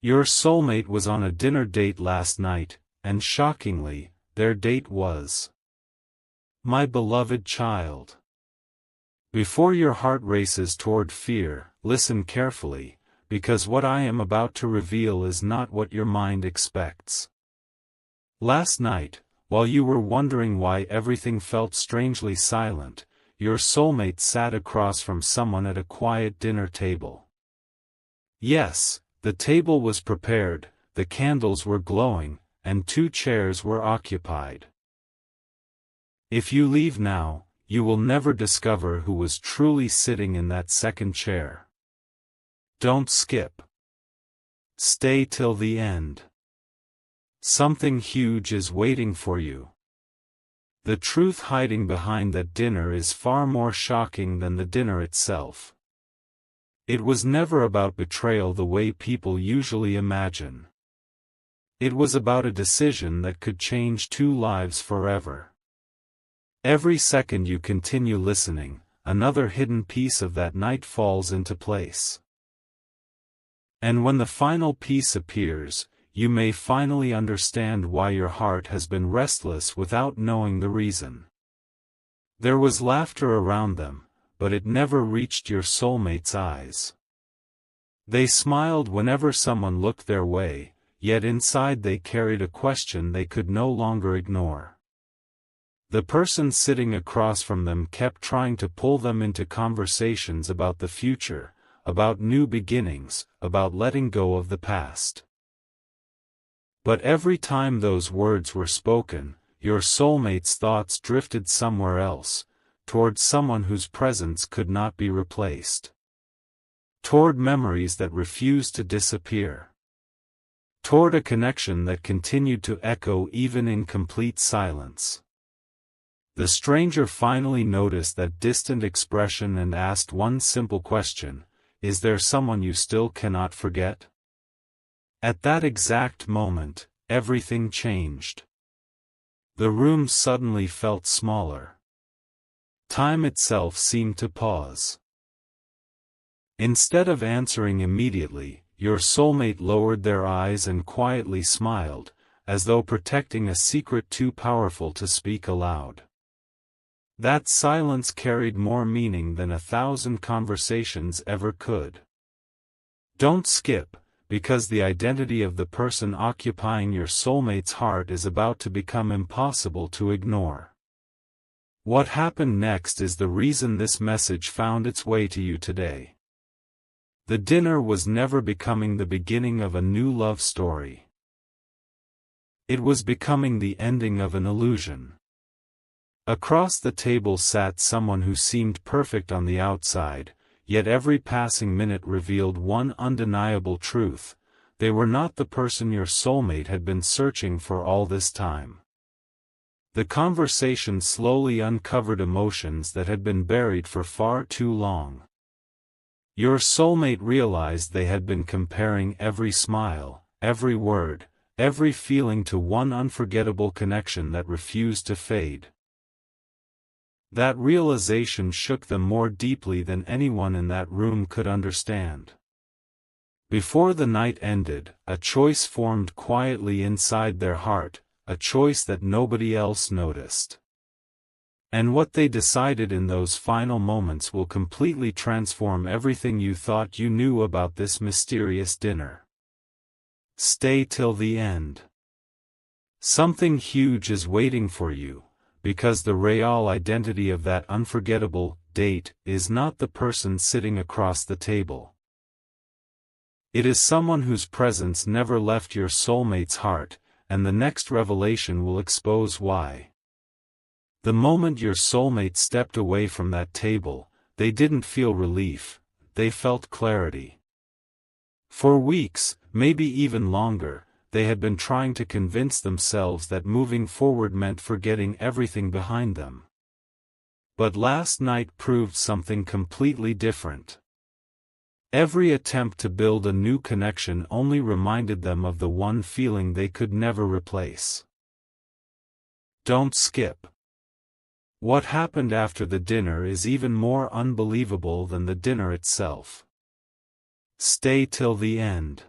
Your soulmate was on a dinner date last night, and shockingly, their date was my beloved child. Before your heart races toward fear, listen carefully, because what I am about to reveal is not what your mind expects. Last night, while you were wondering why everything felt strangely silent, your soulmate sat across from someone at a quiet dinner table. Yes, the table was prepared, the candles were glowing, and 2 chairs were occupied. If you leave now, you will never discover who was truly sitting in that second chair. Don't skip. Stay till the end. Something huge is waiting for you. The truth hiding behind that dinner is far more shocking than the dinner itself. It was never about betrayal the way people usually imagine. It was about a decision that could change 2 lives forever. Every second you continue listening, another hidden piece of that night falls into place. And when the final piece appears, you may finally understand why your heart has been restless without knowing the reason. There was laughter around them, but it never reached your soulmate's eyes. They smiled whenever someone looked their way, yet inside they carried a question they could no longer ignore. The person sitting across from them kept trying to pull them into conversations about the future, about new beginnings, about letting go of the past. But every time those words were spoken, your soulmate's thoughts drifted somewhere else, toward someone whose presence could not be replaced. Toward memories that refused to disappear. Toward a connection that continued to echo even in complete silence. The stranger finally noticed that distant expression and asked one simple question: is there someone you still cannot forget? At that exact moment, everything changed. The room suddenly felt smaller. Time itself seemed to pause. Instead of answering immediately, your soulmate lowered their eyes and quietly smiled, as though protecting a secret too powerful to speak aloud. That silence carried more meaning than 1,000 conversations ever could. Don't skip, because the identity of the person occupying your soulmate's heart is about to become impossible to ignore. What happened next is the reason this message found its way to you today. The dinner was never becoming the beginning of a new love story. It was becoming the ending of an illusion. Across the table sat someone who seemed perfect on the outside, yet every passing minute revealed one undeniable truth: they were not the person your soulmate had been searching for all this time. The conversation slowly uncovered emotions that had been buried for far too long. Your soulmate realized they had been comparing every smile, every word, every feeling to one unforgettable connection that refused to fade. That realization shook them more deeply than anyone in that room could understand. Before the night ended, a choice formed quietly inside their heart, a choice that nobody else noticed. And what they decided in those final moments will completely transform everything you thought you knew about this mysterious dinner. Stay till the end. Something huge is waiting for you, because the real identity of that unforgettable date is not the person sitting across the table. It is someone whose presence never left your soulmate's heart, and the next revelation will expose why. The moment your soulmate stepped away from that table, they didn't feel relief, they felt clarity. For weeks, maybe even longer, they had been trying to convince themselves that moving forward meant forgetting everything behind them. But last night proved something completely different. Every attempt to build a new connection only reminded them of the one feeling they could never replace. Don't skip. What happened after the dinner is even more unbelievable than the dinner itself. Stay till the end.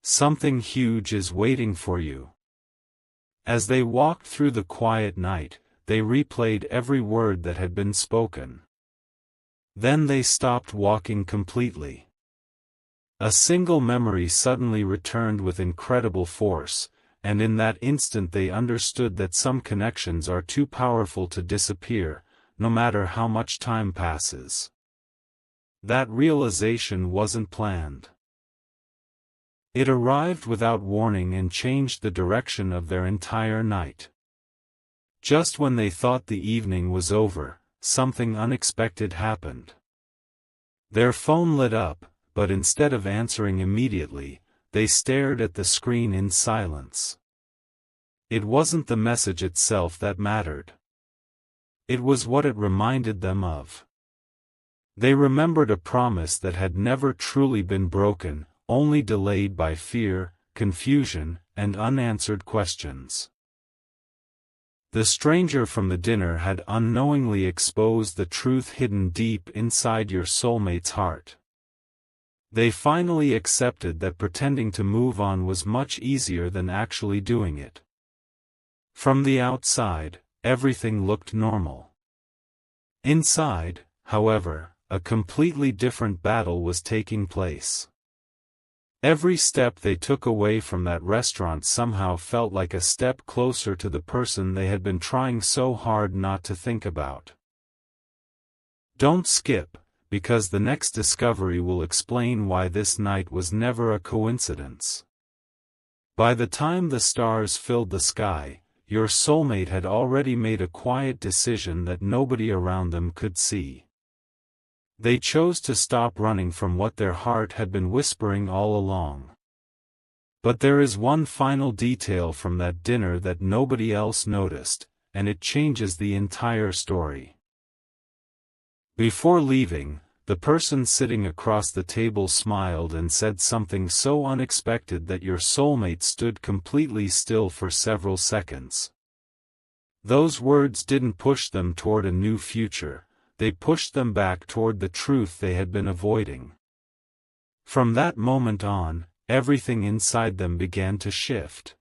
Something huge is waiting for you. As they walked through the quiet night, they replayed every word that had been spoken. Then they stopped walking completely. A single memory suddenly returned with incredible force, and in that instant they understood that some connections are too powerful to disappear, no matter how much time passes. That realization wasn't planned. It arrived without warning and changed the direction of their entire night. Just when they thought the evening was over, something unexpected happened. Their phone lit up, but instead of answering immediately, they stared at the screen in silence. It wasn't the message itself that mattered. It was what it reminded them of. They remembered a promise that had never truly been broken, only delayed by fear, confusion, and unanswered questions. The stranger from the dinner had unknowingly exposed the truth hidden deep inside your soulmate's heart. They finally accepted that pretending to move on was much easier than actually doing it. From the outside, everything looked normal. Inside, however, a completely different battle was taking place. Every step they took away from that restaurant somehow felt like a step closer to the person they had been trying so hard not to think about. Don't skip, because the next discovery will explain why this night was never a coincidence. By the time the stars filled the sky, your soulmate had already made a quiet decision that nobody around them could see. They chose to stop running from what their heart had been whispering all along. But there is one final detail from that dinner that nobody else noticed, and it changes the entire story. Before leaving, the person sitting across the table smiled and said something so unexpected that your soulmate stood completely still for several seconds. Those words didn't push them toward a new future. They pushed them back toward the truth they had been avoiding. From that moment on, everything inside them began to shift.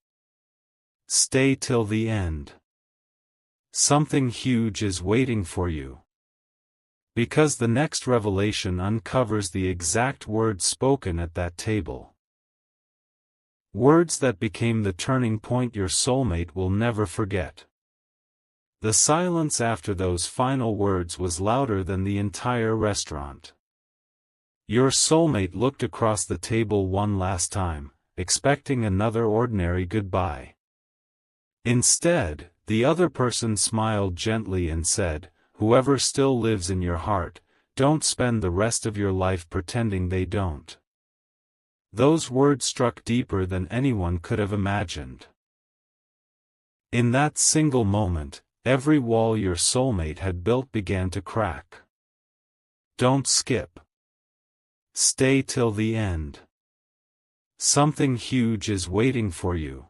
Stay till the end. Something huge is waiting for you. Because the next revelation uncovers the exact words spoken at that table. Words that became the turning point your soulmate will never forget. The silence after those final words was louder than the entire restaurant. Your soulmate looked across the table one last time, expecting another ordinary goodbye. Instead, the other person smiled gently and said, "Whoever still lives in your heart, don't spend the rest of your life pretending they don't." Those words struck deeper than anyone could have imagined. In that single moment, every wall your soulmate had built began to crack. Don't skip. Stay till the end. Something huge is waiting for you.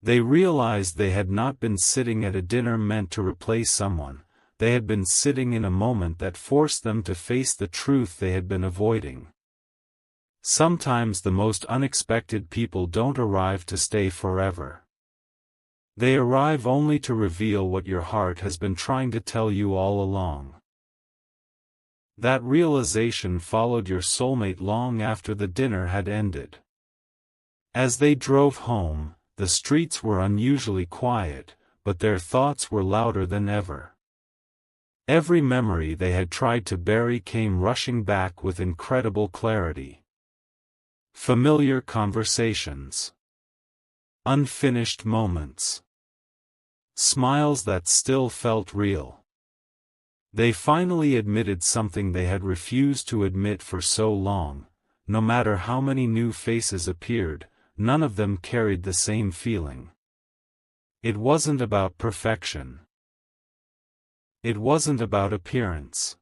They realized they had not been sitting at a dinner meant to replace someone, they had been sitting in a moment that forced them to face the truth they had been avoiding. Sometimes the most unexpected people don't arrive to stay forever. They arrive only to reveal what your heart has been trying to tell you all along. That realization followed your soulmate long after the dinner had ended. As they drove home, the streets were unusually quiet, but their thoughts were louder than ever. Every memory they had tried to bury came rushing back with incredible clarity. Familiar conversations. Unfinished moments. Smiles that still felt real. They finally admitted something they had refused to admit for so long. No matter how many new faces appeared, none of them carried the same feeling. It wasn't about perfection. It wasn't about appearance.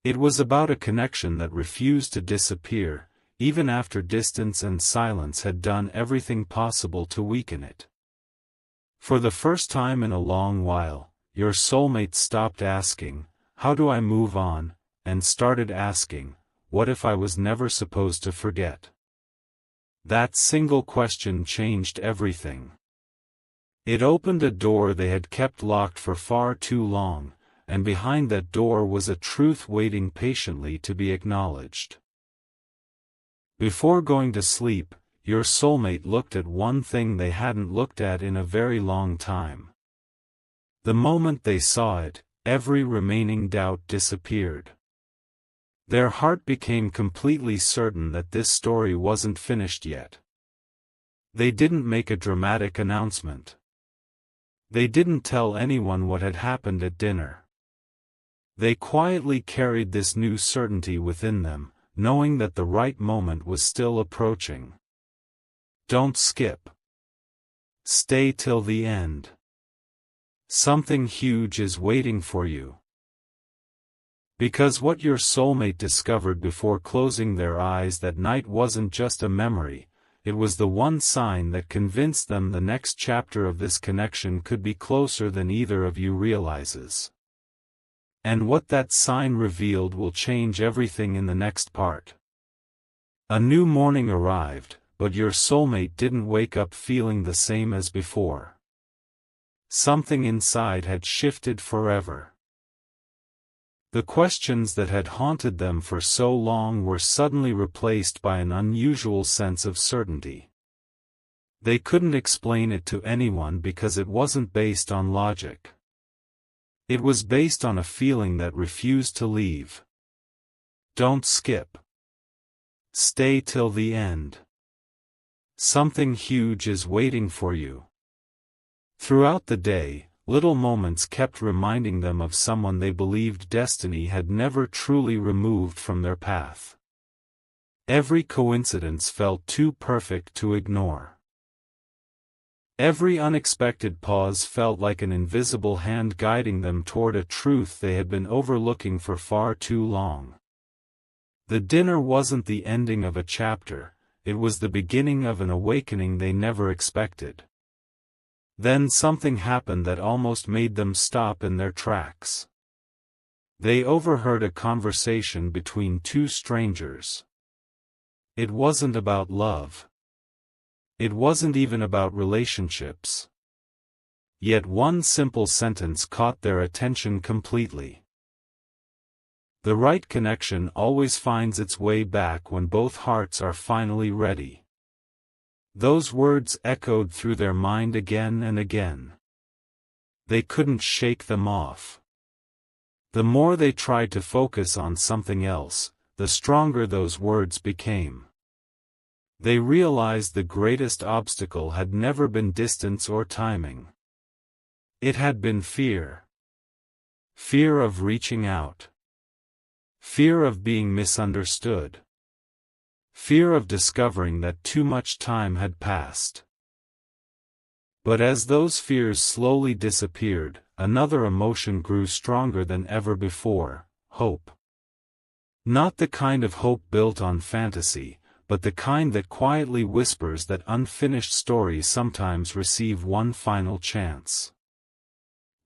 It was about a connection that refused to disappear, even after distance and silence had done everything possible to weaken it. For the first time in a long while, your soulmate stopped asking, "How do I move on?" and started asking, "What if I was never supposed to forget?" That single question changed everything. It opened a door they had kept locked for far too long, and behind that door was a truth waiting patiently to be acknowledged. Before going to sleep, your soulmate looked at one thing they hadn't looked at in a very long time. The moment they saw it, every remaining doubt disappeared. Their heart became completely certain that this story wasn't finished yet. They didn't make a dramatic announcement. They didn't tell anyone what had happened at dinner. They quietly carried this new certainty within them, knowing that the right moment was still approaching. Don't skip. Stay till the end. Something huge is waiting for you. Because what your soulmate discovered before closing their eyes that night wasn't just a memory, it was the one sign that convinced them the next chapter of this connection could be closer than either of you realizes. And what that sign revealed will change everything in the next part. A new morning arrived, but your soulmate didn't wake up feeling the same as before. Something inside had shifted forever. The questions that had haunted them for so long were suddenly replaced by an unusual sense of certainty. They couldn't explain it to anyone because it wasn't based on logic. It was based on a feeling that refused to leave. Don't skip. Stay till the end. Something huge is waiting for you. Throughout the day, little moments kept reminding them of someone they believed destiny had never truly removed from their path. Every coincidence felt too perfect to ignore. Every unexpected pause felt like an invisible hand guiding them toward a truth they had been overlooking for far too long. The dinner wasn't the ending of a chapter, it was the beginning of an awakening they never expected. Then something happened that almost made them stop in their tracks. They overheard a conversation between two strangers. It wasn't about love. It wasn't even about relationships. Yet one simple sentence caught their attention completely. The right connection always finds its way back when both hearts are finally ready. Those words echoed through their mind again and again. They couldn't shake them off. The more they tried to focus on something else, the stronger those words became. They realized the greatest obstacle had never been distance or timing. It had been fear. Fear of reaching out. Fear of being misunderstood. Fear of discovering that too much time had passed. But as those fears slowly disappeared, another emotion grew stronger than ever before: hope. Not the kind of hope built on fantasy, but the kind that quietly whispers that unfinished stories sometimes receive one final chance.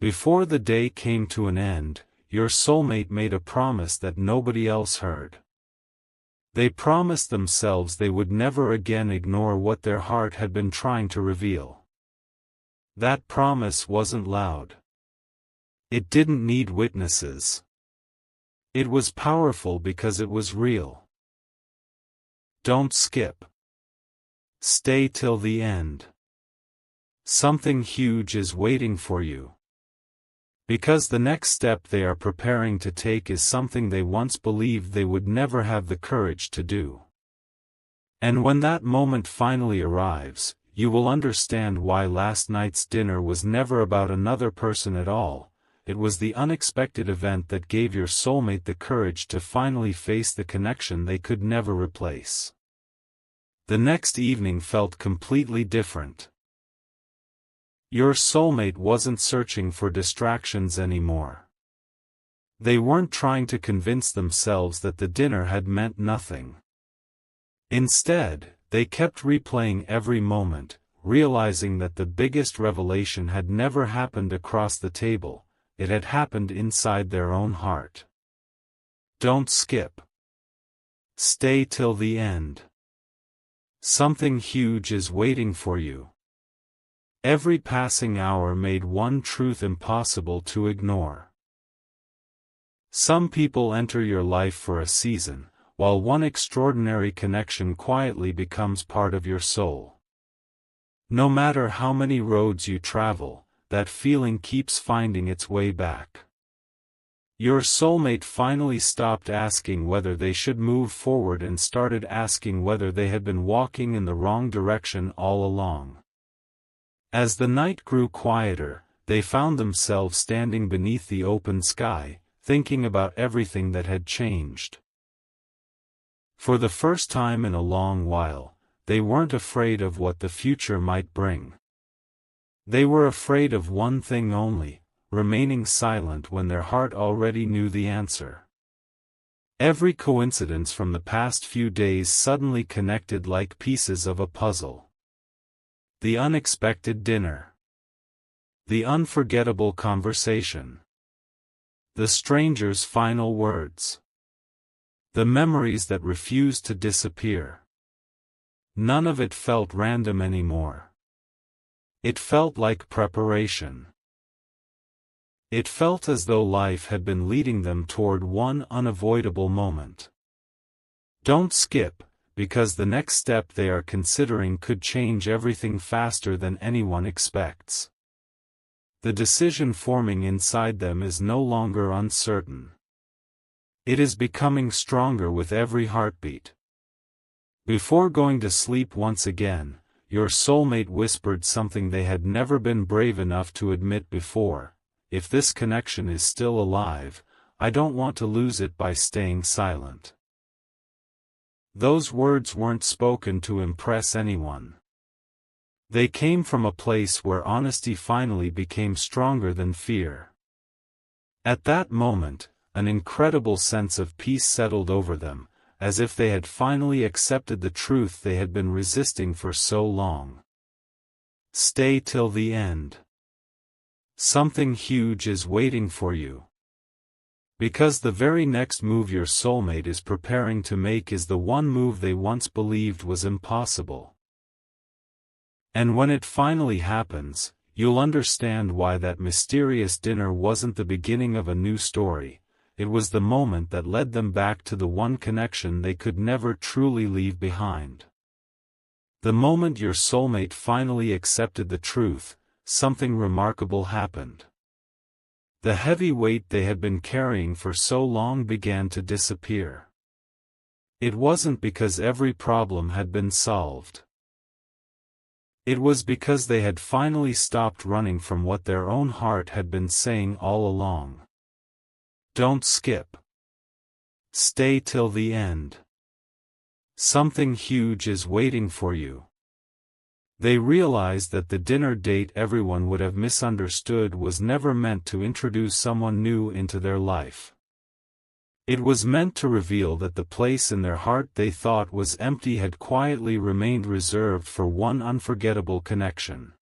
Before the day came to an end, your soulmate made a promise that nobody else heard. They promised themselves they would never again ignore what their heart had been trying to reveal. That promise wasn't loud. It didn't need witnesses. It was powerful because it was real. Don't skip. Stay till the end. Something huge is waiting for you. Because the next step they are preparing to take is something they once believed they would never have the courage to do. And when that moment finally arrives, you will understand why last night's dinner was never about another person at all. It was the unexpected event that gave your soulmate the courage to finally face the connection they could never replace. The next evening felt completely different. Your soulmate wasn't searching for distractions anymore. They weren't trying to convince themselves that the dinner had meant nothing. Instead, they kept replaying every moment, realizing that the biggest revelation had never happened across the table. It had happened inside their own heart. Don't skip. Stay till the end. Something huge is waiting for you. Every passing hour made one truth impossible to ignore. Some people enter your life for a season, while one extraordinary connection quietly becomes part of your soul. No matter how many roads you travel, that feeling keeps finding its way back. Your soulmate finally stopped asking whether they should move forward and started asking whether they had been walking in the wrong direction all along. As the night grew quieter, they found themselves standing beneath the open sky, thinking about everything that had changed. For the first time in a long while, they weren't afraid of what the future might bring. They were afraid of one thing only: remaining silent when their heart already knew the answer. Every coincidence from the past few days suddenly connected like pieces of a puzzle. The unexpected dinner. The unforgettable conversation. The stranger's final words. The memories that refused to disappear. None of it felt random anymore. It felt like preparation. It felt as though life had been leading them toward one unavoidable moment. Don't skip, because the next step they are considering could change everything faster than anyone expects. The decision forming inside them is no longer uncertain. It is becoming stronger with every heartbeat. Before going to sleep once again, your soulmate whispered something they had never been brave enough to admit before: if this connection is still alive, I don't want to lose it by staying silent. Those words weren't spoken to impress anyone. They came from a place where honesty finally became stronger than fear. At that moment, an incredible sense of peace settled over them, as if they had finally accepted the truth they had been resisting for so long. Stay till the end. Something huge is waiting for you. Because the very next move your soulmate is preparing to make is the one move they once believed was impossible. And when it finally happens, you'll understand why that mysterious dinner wasn't the beginning of a new story. It was the moment that led them back to the one connection they could never truly leave behind. The moment your soulmate finally accepted the truth, something remarkable happened. The heavy weight they had been carrying for so long began to disappear. It wasn't because every problem had been solved. It was because they had finally stopped running from what their own heart had been saying all along. Don't skip. Stay till the end. Something huge is waiting for you. They realized that the dinner date everyone would have misunderstood was never meant to introduce someone new into their life. It was meant to reveal that the place in their heart they thought was empty had quietly remained reserved for one unforgettable connection.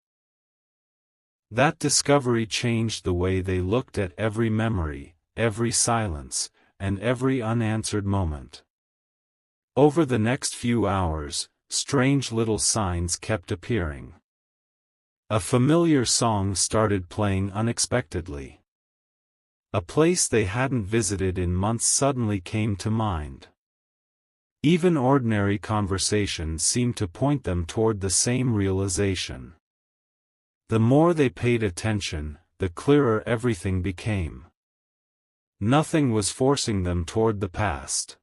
That discovery changed the way they looked at every memory, every silence, and every unanswered moment. Over the next few hours, strange little signs kept appearing. A familiar song started playing unexpectedly. A place they hadn't visited in months suddenly came to mind. Even ordinary conversations seemed to point them toward the same realization. The more they paid attention, the clearer everything became. Nothing was forcing them toward the past.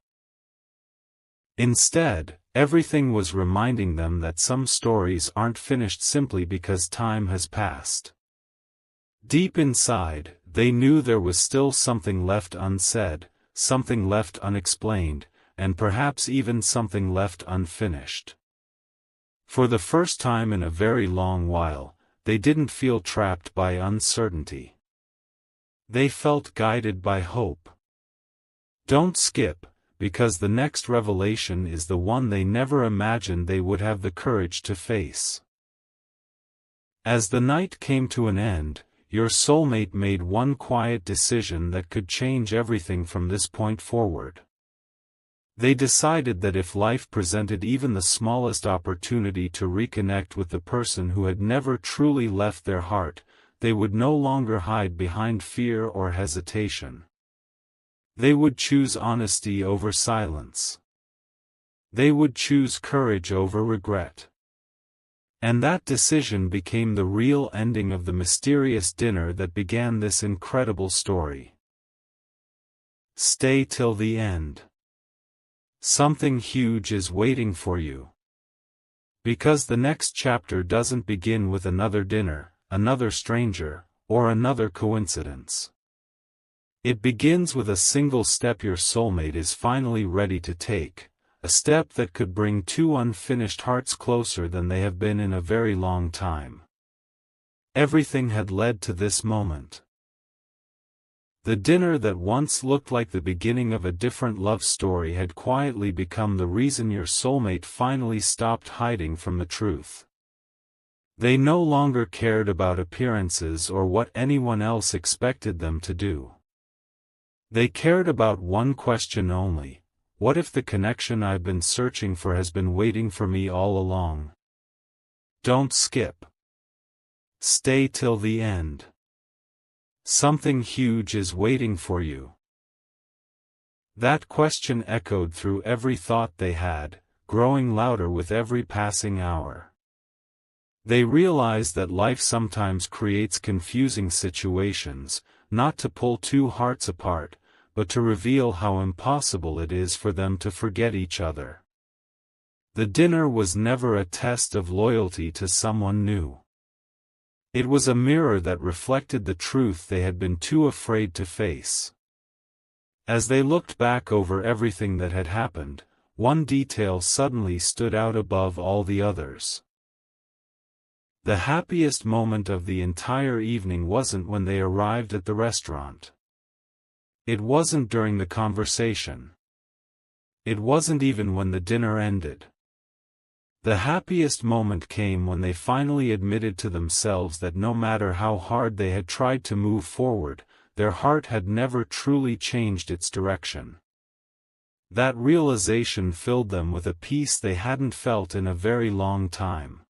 Instead, everything was reminding them that some stories aren't finished simply because time has passed. Deep inside, they knew there was still something left unsaid, something left unexplained, and perhaps even something left unfinished. For the first time in a very long while, they didn't feel trapped by uncertainty. They felt guided by hope. Don't skip, because the next revelation is the one they never imagined they would have the courage to face. As the night came to an end, your soulmate made one quiet decision that could change everything from this point forward. They decided that if life presented even the smallest opportunity to reconnect with the person who had never truly left their heart, they would no longer hide behind fear or hesitation. They would choose honesty over silence. They would choose courage over regret. And that decision became the real ending of the mysterious dinner that began this incredible story. Stay till the end. Something huge is waiting for you. Because the next chapter doesn't begin with another dinner, another stranger, or another coincidence. It begins with a single step your soulmate is finally ready to take, a step that could bring two unfinished hearts closer than they have been in a very long time. Everything had led to this moment. The dinner that once looked like the beginning of a different love story had quietly become the reason your soulmate finally stopped hiding from the truth. They no longer cared about appearances or what anyone else expected them to do. They cared about one question only: what if the connection I've been searching for has been waiting for me all along? Don't skip. Stay till the end. Something huge is waiting for you. That question echoed through every thought they had, growing louder with every passing hour. They realized that life sometimes creates confusing situations, not to pull two hearts apart, but to reveal how impossible it is for them to forget each other. The dinner was never a test of loyalty to someone new. It was a mirror that reflected the truth they had been too afraid to face. As they looked back over everything that had happened, one detail suddenly stood out above all the others. The happiest moment of the entire evening wasn't when they arrived at the restaurant. It wasn't during the conversation. It wasn't even when the dinner ended. The happiest moment came when they finally admitted to themselves that no matter how hard they had tried to move forward, their heart had never truly changed its direction. That realization filled them with a peace they hadn't felt in a very long time.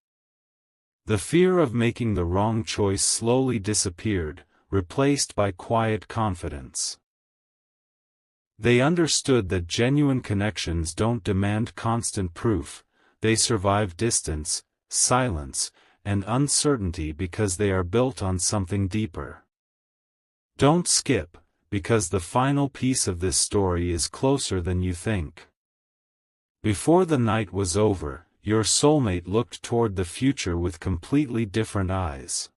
The fear of making the wrong choice slowly disappeared, replaced by quiet confidence. They understood that genuine connections don't demand constant proof. They survive distance, silence, and uncertainty because they are built on something deeper. Don't skip, because the final piece of this story is closer than you think. Before the night was over, your soulmate looked toward the future with completely different eyes.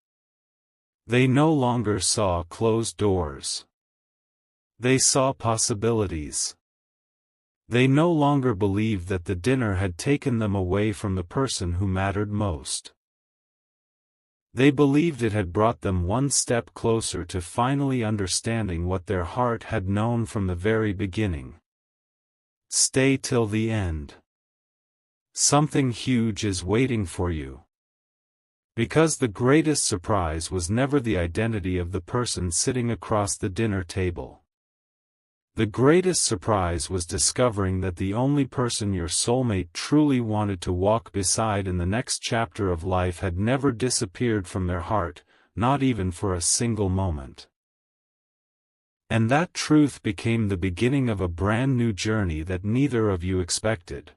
They no longer saw closed doors. They saw possibilities. They no longer believed that the dinner had taken them away from the person who mattered most. They believed it had brought them one step closer to finally understanding what their heart had known from the very beginning. Stay till the end. Something huge is waiting for you. Because the greatest surprise was never the identity of the person sitting across the dinner table. The greatest surprise was discovering that the only person your soulmate truly wanted to walk beside in the next chapter of life had never disappeared from their heart, not even for a single moment. And that truth became the beginning of a brand new journey that neither of you expected.